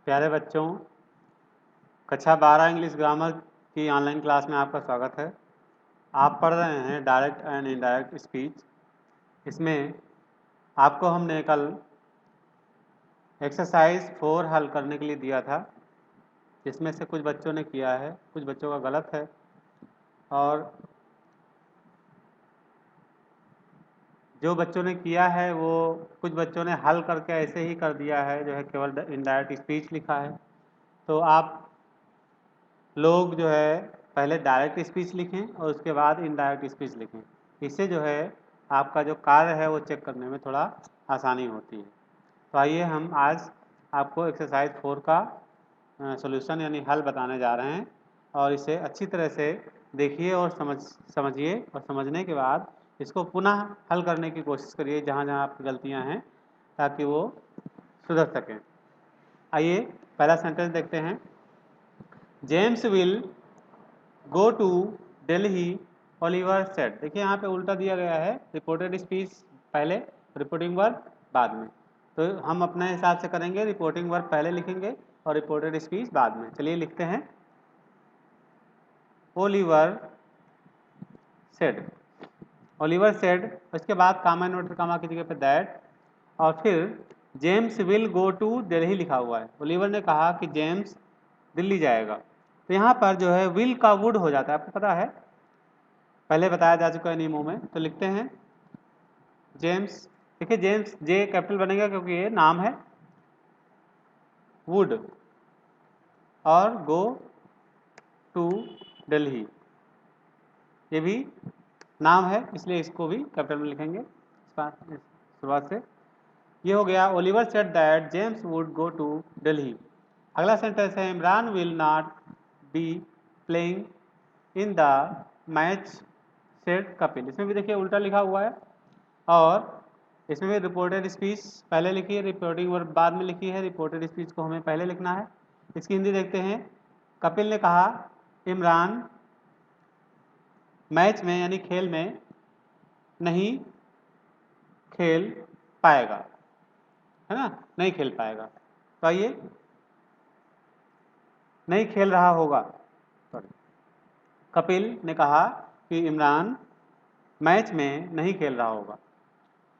प्यारे बच्चों, कक्षा 12 इंग्लिश ग्रामर की ऑनलाइन क्लास में आपका स्वागत है। आप पढ़ रहे हैं डायरेक्ट एंड इनडायरेक्ट स्पीच। इसमें आपको हमने कल एक्सरसाइज 4 हल करने के लिए दिया था, जिसमें से कुछ बच्चों ने किया है, कुछ बच्चों का गलत है और जो बच्चों ने किया है वो कुछ बच्चों ने हल करके ऐसे ही कर दिया है, जो है केवल इनडायरेक्ट स्पीच लिखा है। तो आप लोग जो है पहले डायरेक्ट स्पीच लिखें और उसके बाद इनडायरेक्ट स्पीच लिखें। इससे जो है आपका जो कार्य है वो चेक करने में थोड़ा आसानी होती है। तो आइए हम आज आपको एक्सरसाइज 4 का सॉल्यूशन यानी हल बताने जा रहे हैं और इसे अच्छी तरह से देखिए और समझिए और समझने के बाद इसको पुनः हल करने की कोशिश करिए जहाँ जहाँ आपकी गलतियाँ हैं, ताकि वो सुधर सकें। आइए पहला सेंटेंस देखते हैं। James will go to Delhi, Oliver said. देखिए यहाँ पे उल्टा दिया गया है, रिपोर्टेड स्पीच पहले, रिपोर्टिंग वर्ब बाद में। तो हम अपने हिसाब से करेंगे, रिपोर्टिंग वर्ब पहले लिखेंगे और रिपोर्टेड स्पीच बाद में। चलिए लिखते हैं ओलिवर सेड। ओलिवर सेड, उसके बाद कामा इन्वर्टेड कामा की जगह पे दैट, और फिर James will go to Delhi लिखा हुआ है। ओलिवर ने कहा कि जेम्स दिल्ली जाएगा। तो यहाँ पर जो है विल का वुड हो जाता है, आपको पता है, पहले बताया जा चुका है नियमों में। तो लिखते हैं जेम्स। देखिए जेम्स जे कैपिटल बनेगा क्योंकि ये नाम है, वुड और गो टू दिल्ली ये भी नाम है, इसलिए इसको भी कैपिटल में लिखेंगे शुरुआत से। ये हो गया Oliver said that James would go to Delhi. अगला सेंटेंस है Imran will not be playing in the match said Kapil. इसमें भी देखिए उल्टा लिखा हुआ है और इसमें भी रिपोर्टेड स्पीच पहले लिखी है, रिपोर्टिंग वर्ब बाद में लिखी है। रिपोर्टेड स्पीच को हमें पहले लिखना है। इसकी हिंदी देखते हैं। कपिल ने कहा इमरान मैच में यानी खेल में नहीं खेल पाएगा, है ना, नहीं खेल पाएगा। तो आइए, नहीं खेल रहा होगा, कपिल ने कहा कि इमरान मैच में नहीं खेल रहा होगा।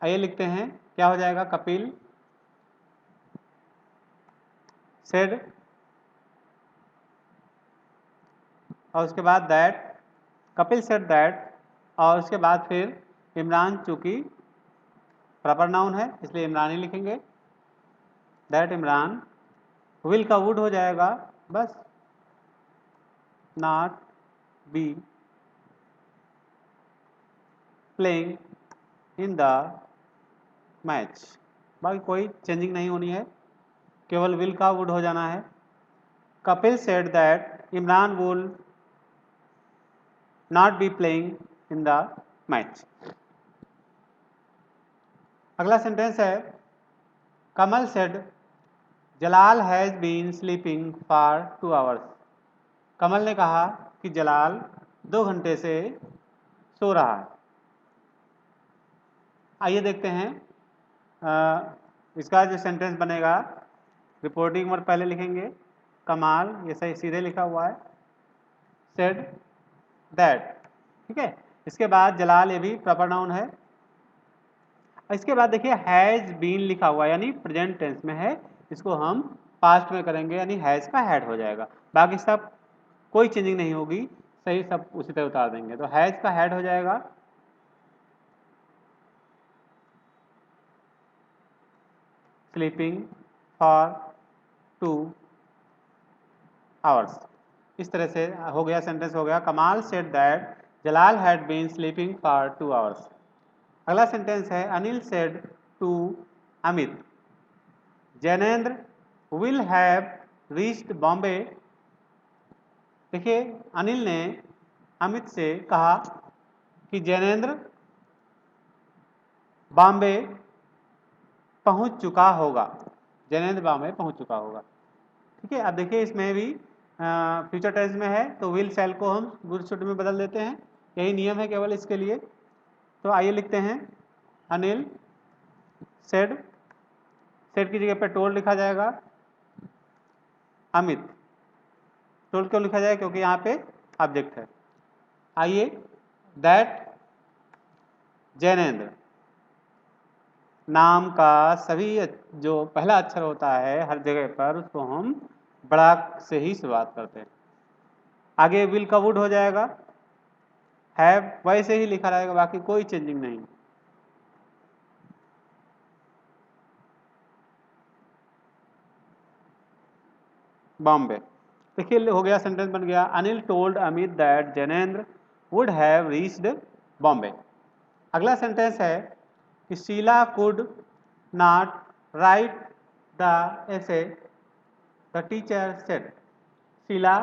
आइए लिखते हैं क्या हो जाएगा। कपिल सेड और उसके बाद दैट, कपिल सेड दैट, और उसके बाद फिर इमरान, चूंकि प्रॉपर नाउन है इसलिए इमरान ही लिखेंगे। दैट इमरान, विल का वुड हो जाएगा बस, not be playing in the match. बाकी कोई चेंजिंग नहीं होनी है, केवल विल का वुड हो जाना है। Kapil said that Imran will not be playing in the match. अगला सेंटेंस है Kamal said Jalal has been sleeping for 2 hours. Kamal ने कहा कि जलाल 2 घंटे से सो रहा है। आइए देखते हैं इसका जो सेंटेंस बनेगा, रिपोर्टिंग वर्ब पहले लिखेंगे, कमाल ये सही सीधे लिखा हुआ है, सेड दैट, ठीक है। इसके बाद जलाल ये भी प्रॉपर नाउन है। इसके बाद देखिए हैज बीन लिखा हुआ है यानी प्रेजेंट टेंस में है, इसको हम पास्ट में करेंगे यानी हैज का हैड हो जाएगा। बाकी सब कोई चेंजिंग नहीं होगी, सही सब उसी तरह उतार देंगे। तो हैज का हैड हो जाएगा स्लीपिंग फॉर 2 आवर्स। इस तरह से हो गया, सेंटेंस हो गया Kamal said that Jalal had been sleeping for 2 hours. अगला सेंटेंस है Anil said to Amit Jainendra will have reached Bombay. देखिए अनिल ने अमित से कहा कि जैनेन्द्र बॉम्बे पहुंच चुका होगा, जैनेन्द्र बॉम्बे पहुंच चुका होगा, ठीक है। अब देखिए इसमें भी फ्यूचर टेंस में है तो विल सेल को हम गुड शुड में बदल देते हैं, यही नियम है केवल इसके लिए। तो आइए लिखते हैं अनिल सेड, सेड की जगह पे टोल्ड लिखा जाएगा, अमित। टोल्ड क्यों लिखा जाए? क्योंकि यहाँ पे ऑब्जेक्ट है। आइए, दैट जैनेन्द्र, नाम का सभी जो पहला अक्षर होता है हर जगह पर उसको हम बड़ा से ही शुरुआत करते हैं। आगे विल का वुड हो जाएगा, हैव वैसे ही लिखा रहेगा, बाकी कोई चेंजिंग नहीं। बॉम्बे, देखिए हो गया, सेंटेंस बन गया। Anil told Amit that Jainendra would have reached Bombay. अगला सेंटेंस है कि Sheela could not write the essay the teacher said. Sheela,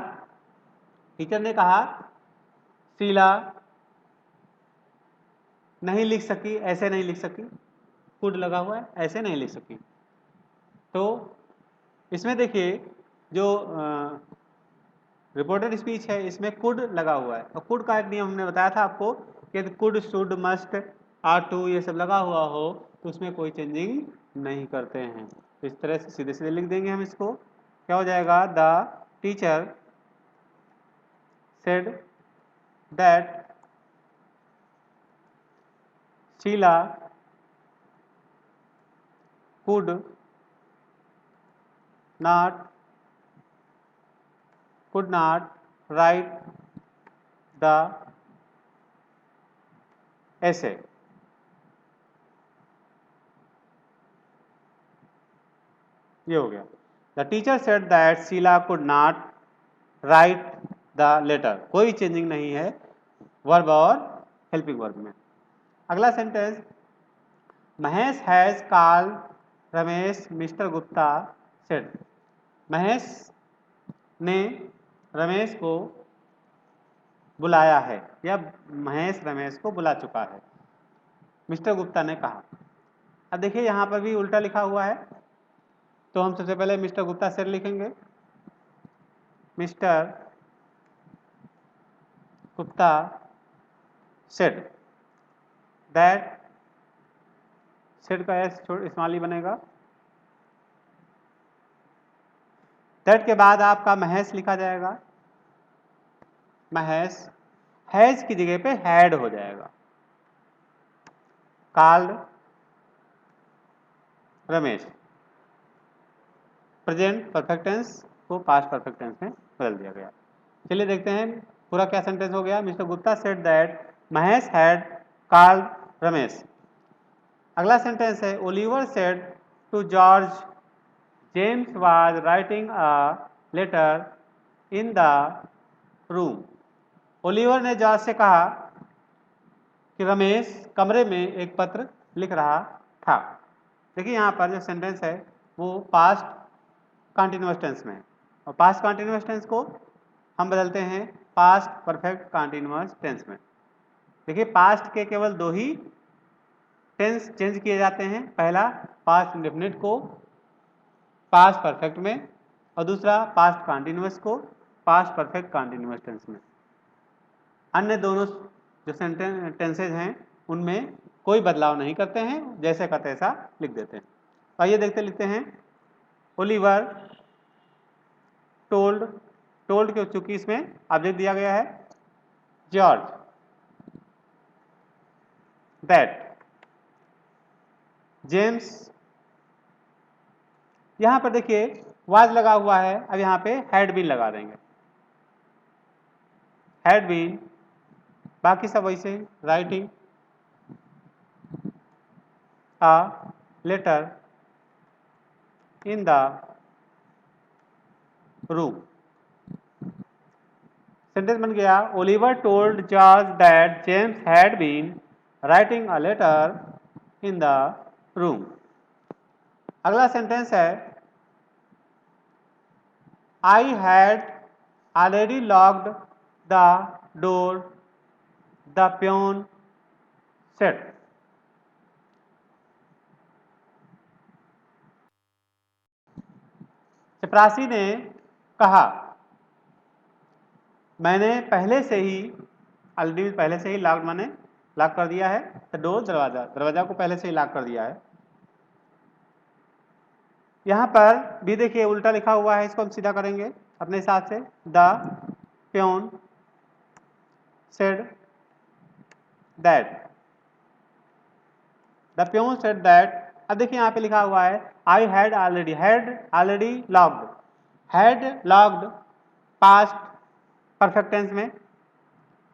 teacher ने कहा शीला नहीं लिख सकी, ऐसे नहीं लिख सकी, कुड लगा हुआ है, ऐसे नहीं लिख सकी। तो इसमें देखिए जो रिपोर्टेड स्पीच है इसमें कुड लगा हुआ है, और कुड का एक नियम हमने बताया था आपको कि could should must are to ये सब लगा हुआ हो तो उसमें कोई चेंजिंग नहीं करते हैं। तो इस तरह से सीधे सीधे लिख देंगे हम इसको। क्या हो जाएगा? The teacher said that Sheela could not write the essay. ये हो गया। The teacher said that Sheela could not write the letter, कोई चेंजिंग नहीं है वर्ब और हेल्पिंग वर्ब में। अगला sentence, Mahesh has call Ramesh mister Gupta said. Mahesh ने रमेश को बुलाया है, या महेश रमेश को बुला चुका है, मिस्टर गुप्ता ने कहा। अब देखिए यहाँ पर भी उल्टा लिखा हुआ है, तो हम सबसे पहले मिस्टर गुप्ता सेड लिखेंगे। Mister Gupta said, that said का एस स्मॉल ही बनेगा। दैट के बाद आपका महेश लिखा जाएगा। महेश, हैज की जगह पे हैड हो जाएगा। Called Ramesh, present perfect tense को पास्ट परफेक्ट टेंस में बदल दिया गया। चलिए देखते हैं पूरा क्या सेंटेंस हो गया। Mister Gupta said that Mahesh had called Ramesh. अगला सेंटेंस है, Oliver said to George James was writing a letter in the room. Oliver ने जॉर्ज से कहा कि रमेश कमरे में एक पत्र लिख रहा था। देखिए यहाँ पर जो सेंटेंस है वो पास्ट कंटिन्यूअस टेंस में है, और पास्ट कंटिन्यूअस टेंस को हम बदलते हैं पास्ट परफेक्ट कंटिन्यूअस टेंस में। देखिए पास्ट के केवल दो ही टेंस चेंज किए जाते हैं, पहला पास्ट इंडेफिनिट को पास्ट परफेक्ट में, और दूसरा पास्ट कंटिन्यूअस को पास्ट परफेक्ट कंटिन्यूअस टेंस में। अन्य दोनों जो टेंसेज हैं उनमें कोई बदलाव नहीं करते हैं, जैसे का तैसा लिख देते हैं। आइए देखते लिखते हैं, ओलिवर टोल्ड, टोल्ड के चूंकि इसमें ऑब्जेक्ट दिया गया है जॉर्ज, दैट जेम्स, यहां पर देखिए वाज लगा हुआ है, अब यहां पे हैड बीन लगा देंगे। हैड बीन, बाकी सब वैसे ही, writing a letter in the room. Sentence बन गया, Oliver told George that James had been writing a letter in the room. अगला सेंटेंस है, I had already locked the door the peon said. चपरासी ने कहा मैंने पहले से ही, ऑलरेडी पहले से ही लॉक माने लॉक कर दिया है, द डोर दरवाजा, दरवाजा को पहले से ही लॉक कर दिया है। यहाँ पर भी देखिए उल्टा लिखा हुआ है, इसको हम सीधा करेंगे अपने हिसाब से। The peon said that, the peon said that. अब देखिए यहाँ पे लिखा हुआ है I had already logged, had logged past perfect tense में,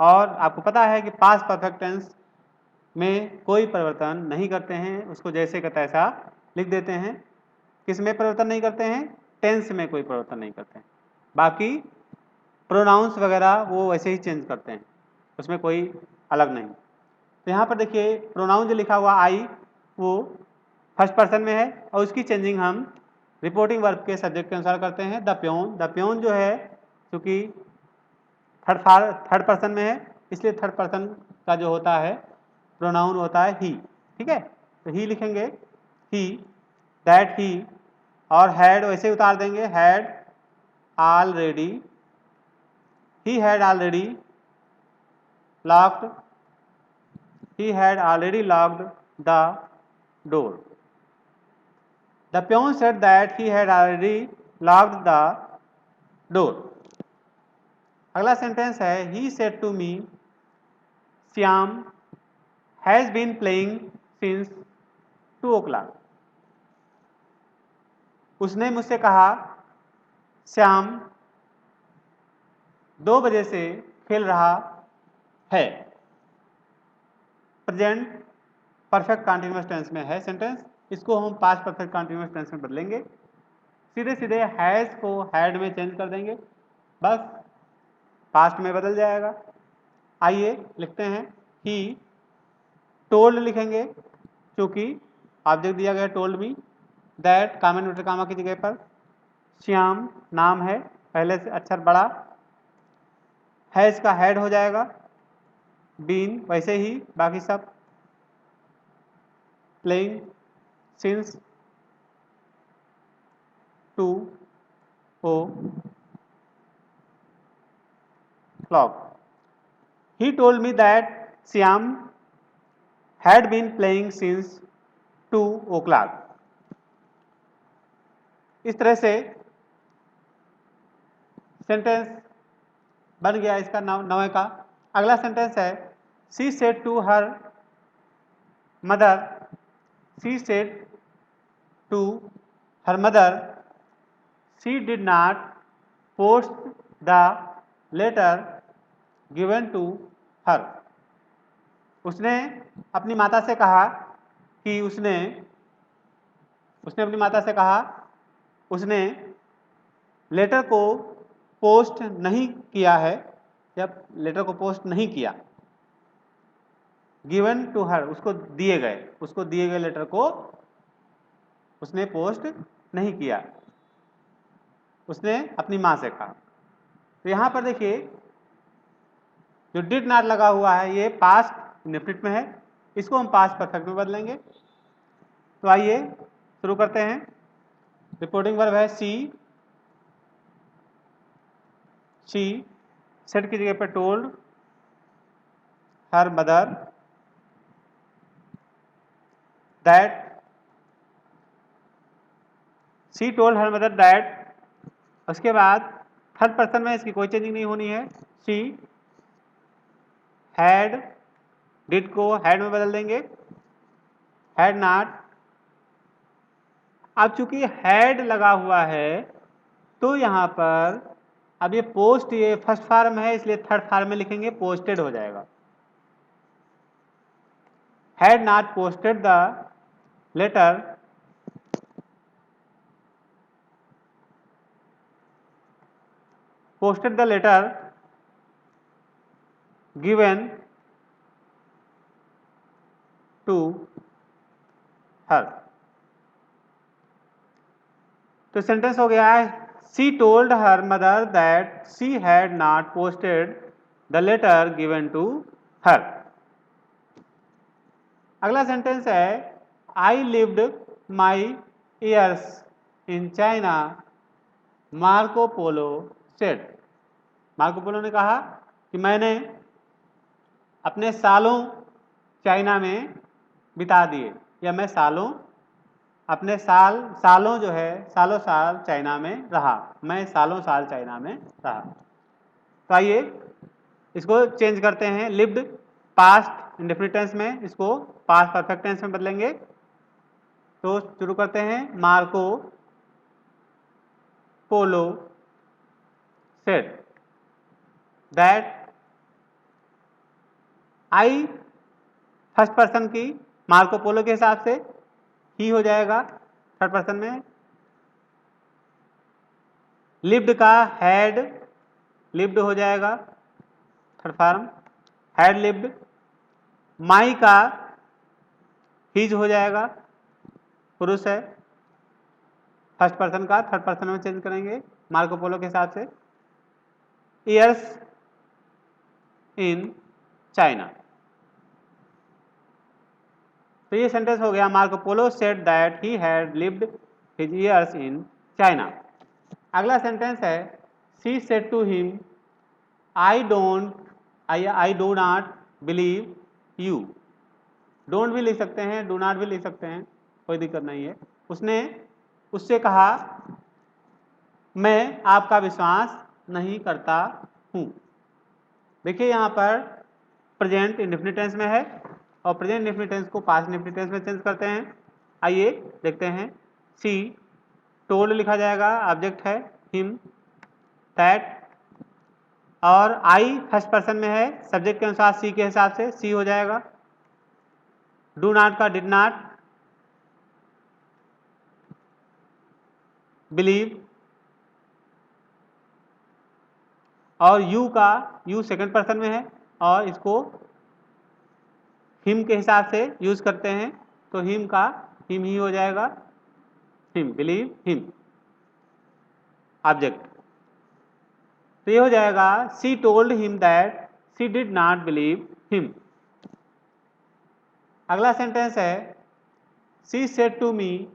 और आपको पता है कि पास्ट परफेक्ट टेंस में कोई परिवर्तन नहीं करते हैं, उसको जैसे का तैसा लिख देते हैं। किस में परिवर्तन नहीं करते हैं? टेंस में कोई परिवर्तन नहीं करते हैं। बाकी प्रोनाउंस वगैरह वो वैसे ही चेंज करते हैं, उसमें कोई अलग नहीं। तो यहाँ पर देखिए प्रोनाउन जो लिखा हुआ आई वो फर्स्ट पर्सन में है, और उसकी चेंजिंग हम रिपोर्टिंग वर्ब के सब्जेक्ट के अनुसार करते हैं। द प्योन जो है क्योंकि थर्ड पर्सन में है, इसलिए थर्ड पर्सन का जो होता है प्रोनाउन होता है ही। ठीक है, तो ही लिखेंगे, ही, दैट ही, और हैड वैसे ही उतार देंगे, had already, he had already locked, he had already locked the door. The peon said that he had already locked the door. अगला सेंटेंस है he said to me Shyam has been playing since 2 o'clock. उसने मुझसे कहा श्याम 2 बजे से खेल रहा है। प्रेजेंट परफेक्ट कंटीन्यूअस टेंस में है सेंटेंस, इसको हम पास्ट परफेक्ट कंटीन्यूअस टेंस में बदलेंगे। सीधे सीधे हैज को हैड में चेंज कर देंगे, बस पास्ट में बदल जाएगा। आइए लिखते हैं ही टोल्ड लिखेंगे, क्योंकि ऑब्जेक्ट दिया गया told me, that comma inverted comma की जगह पर, श्याम नाम है पहले से अक्षर बड़ा, हैज का हेड हो जाएगा, बीन वैसे ही बाकी सब, playing since 2 o'clock. He told me that Shyam had been playing since 2 o'clock. इस तरह से सेंटेंस बन गया इसका 9वें का। अगला सेंटेंस है she said to her mother, she said to her mother, she did not post the letter given to her. उसने अपनी माता से कहा कि उसने अपनी माता से कहा उसने लेटर को पोस्ट नहीं किया है, जब लेटर को पोस्ट नहीं किया, गिवन टू हर उसको दिए गए लेटर को उसने पोस्ट नहीं किया, उसने अपनी माँ से कहा। तो यहाँ पर देखिए जो डिड नॉट लगा हुआ है ये पास्ट इंडेफिनिट में है, इसको हम पास्ट परफेक्ट में बदलेंगे। तो आइए शुरू करते हैं। रिपोर्टिंग वर्ब है सी सेड की जगह पर told her mother that, C told her mother that. उसके बाद थर्ड पर्सन में इसकी कोई चेंजिंग नहीं होनी है, सी हैड, डिड को हैड में बदल देंगे, हैड नॉट। अब चूंकि हैड लगा हुआ है तो यहाँ पर अब ये पोस्ट, ये फर्स्ट फॉर्म है इसलिए थर्ड फॉर्म में लिखेंगे, पोस्टेड हो जाएगा। Had not posted the letter posted the letter given to her. तो सेंटेंस हो गया है she told her mother that she had not posted the letter given to her. अगला सेंटेंस है I lived my years in China, Marco Polo said. Marco Polo ने कहा कि मैंने अपने सालों चाइना में बिता दिए, या मैं सालों अपने सालों जो है सालों साल चाइना में रहा, मैं सालों साल चाइना में रहा। तो आइए इसको चेंज करते हैं, लिव्ड पास्ट इंडेफिनिट टेंस में, इसको पास्ट परफेक्ट टेंस में बदलेंगे। तो शुरू करते हैं, Marco Polo said that I first person की मार्को पोलो के हिसाब से ही हो जाएगा थर्ड पर्सन में। लिव्ड का हैड लिव्ड हो जाएगा थर्ड फॉर्म, हैड लिव्ड। माई का हिज हो जाएगा, पुरुष है, फर्स्ट पर्सन का थर्ड पर्सन में चेंज करेंगे मार्को पोलो के हिसाब से। ईयर्स इन चाइना, तो ये सेंटेंस हो गया, Marco Polo said that he had lived his years in China. अगला सेंटेंस है, she said to him I do not believe you. Don't भी लिख सकते हैं, डू नॉट भी लिख सकते हैं, कोई दिक्कत नहीं है। उसने उससे कहा, मैं आपका विश्वास नहीं करता हूँ। देखिए यहाँ पर प्रेजेंट इंडेफिनिट टेंस में है और प्रेजेंट इंडेफिनिट टेंस को पास्ट इंडेफिनिट टेंस में चेंज करते हैं। आइए देखते हैं, सी टोल्ड लिखा जाएगा, ऑब्जेक्ट है हिम, दैट, और आई फर्स्ट पर्सन में है, सब्जेक्ट के अनुसार सी के हिसाब से सी हो जाएगा। डू नॉट का डिड नॉट, बिलीव, और यू का यू सेकंड पर्सन में है और इसको हिम के हिसाब से यूज करते हैं, तो हिम का हिम ही हो जाएगा, हिम, बिलीव हिम, ऑब्जेक्ट। तो ये हो जाएगा, she told him that she did not believe him. अगला सेंटेंस है, she said to me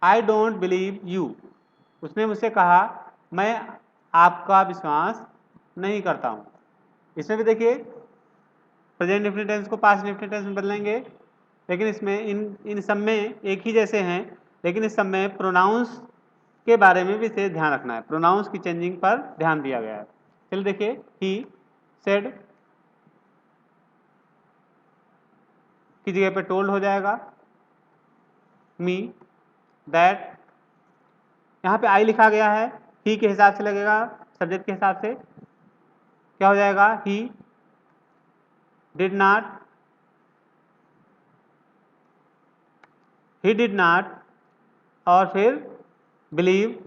I don't believe you. उसने मुझसे कहा, मैं आपका विश्वास नहीं करता हूँ। इसमें भी देखिए प्रेजेंट इंडेफिनिट टेंस को पास्ट इंडेफिनिट टेंस में बदलेंगे, लेकिन इसमें इन सब में एक ही जैसे हैं, लेकिन इस सब में प्रोनाउंस के बारे में विशेष ध्यान रखना है, प्रोनाउंस की चेंजिंग पर ध्यान दिया गया है। चलिए देखिए, ही सेड की जगह पे टोल्ड हो जाएगा, मी, दैट, यहाँ पे आई लिखा गया है, ही के हिसाब से लगेगा, सब्जेक्ट के हिसाब से क्या हो जाएगा, ही did not, he did not, और फिर बिलीव,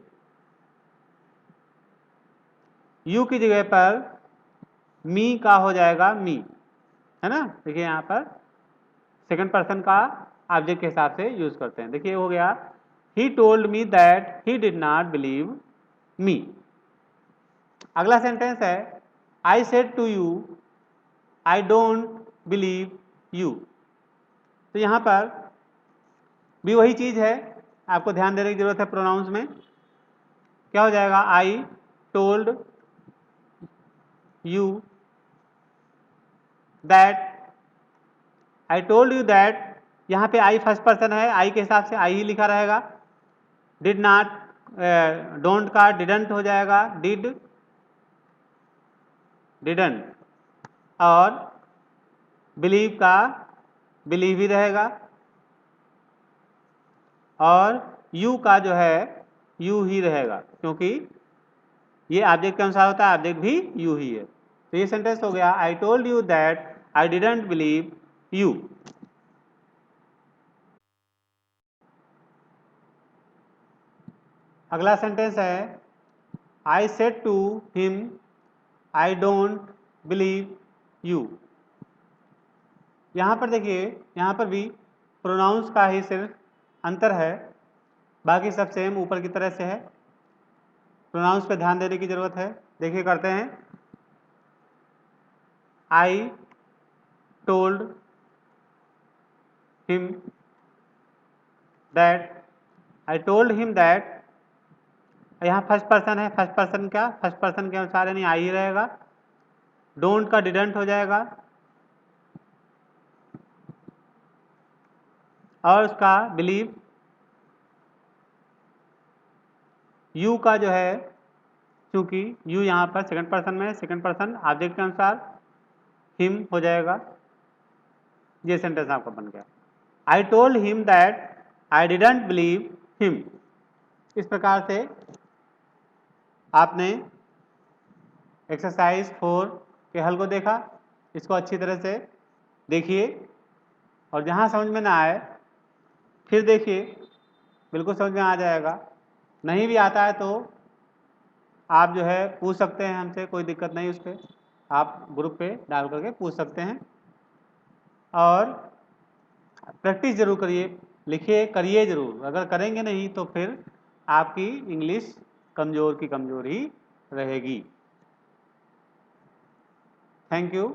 यू की जगह पर मी का हो जाएगा मी, है ना। देखिए यहाँ पर सेकंड पर्सन का ऑब्जेक्ट के हिसाब से यूज करते हैं। देखिए हो गया, he told me that he did not believe me. अगला सेंटेंस है, I said to you I don't believe you. तो यहाँ पर भी वही चीज है, आपको ध्यान देने की जरूरत है प्रोनाउंस में। क्या हो जाएगा, आई told you that, I told you that, यहाँ पे आई फर्स्ट पर्सन है, आई के हिसाब से आई ही लिखा रहेगा। डिड नॉट, डोंट का डिडंट हो जाएगा, डिड, डिडंट, और बिलीव का बिलीव ही रहेगा, और यू का जो है यू ही रहेगा, क्योंकि ये ऑब्जेक्ट के अनुसार होता है, ऑब्जेक्ट भी यू ही है। तो ये सेंटेंस हो गया, I told you that I didn't believe you. अगला सेंटेंस है, I said to him I don't believe you. यहाँ पर देखिए, यहाँ पर भी प्रोनाउंस का ही सिर्फ अंतर है, बाकी सब सेम ऊपर की तरह से है। प्रोनाउंस पे ध्यान देने की जरूरत है। देखिए करते हैं, I told him that, I told him that, यहाँ फर्स्ट पर्सन है, फर्स्ट पर्सन क्या, फर्स्ट पर्सन के अनुसार यानी आई ही रहेगा। डोंट का डिडंट हो जाएगा, और उसका बिलीव यू का जो है, क्योंकि यू यहाँ पर सेकंड पर्सन में है, सेकंड पर्सन ऑब्जेक्ट के अनुसार हिम हो जाएगा। ये सेंटेंस आपका बन गया। I told him that I didn't believe him. इस प्रकार से आपने एक्सरसाइज 4 के हल को देखा। इसको अच्छी तरह से देखिए और जहाँ समझ में ना आए फिर देखिए, बिल्कुल समझ में आ जाएगा। नहीं भी आता है तो आप जो है पूछ सकते हैं हमसे, कोई दिक्कत नहीं, उस पर आप ग्रुप पे डाल करके पूछ सकते हैं। और प्रैक्टिस जरूर करिए, लिखिए, करिए जरूर। अगर करेंगे नहीं तो फिर आपकी इंग्लिश कमज़ोर की कमज़ोर ही रहेगी। Thank you.